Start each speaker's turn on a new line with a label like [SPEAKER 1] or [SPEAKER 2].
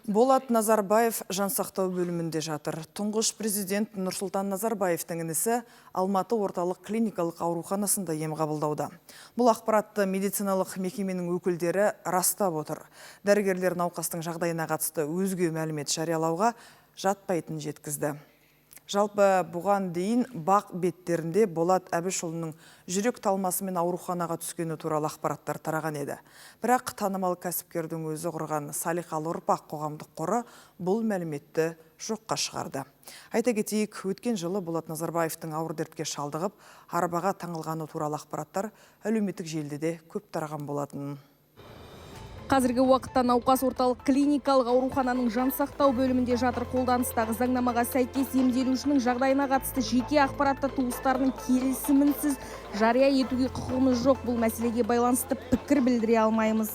[SPEAKER 1] Болат Назарбаев жансақтау бөлімінде жатыр. Тұңғыш президент Нұрсұлтан Назарбаевтың інісі Алматы орталық клиникалық ауруханасында ем қабылдауда. Бұл ақпаратты медициналық мекеменің өкілдері растап отыр. Дәрігерлер науқастың жағдайына қатысты өзге мәлімет жариялауға жатпайтынын жеткізді. Жалпы бұған дейін бақ беттерінде Болат Әбішұлының жүрек талмасымен ауруханаға түскені туралы ақпараттар тараған еді. Бірақ танымал кәсіпкердің өзі құрған Салиқалы ұрпақ қоғамдық қоры бұл мәліметті жоққа шығарды. Айта кетейік, өткен жылы Болат Назарбаевтың ауыр дертке шалдығып, арбаға таңылғаны туралы ақпараттар әлеуметтік желіде де көп тараған болатын.
[SPEAKER 2] Қазіргі уақытта науқас орталық клиникалық аурухананың жансақтау бөлімінде жатыр. Қолданыстағы заңнамаға сәйкес емделушінің жағдайына қатысты жеке ақпаратты туыстарының келісімінсіз жария етуге құқығымыз жоқ. Бұл мәселеге байланысты пікір білдіре алмаймыз.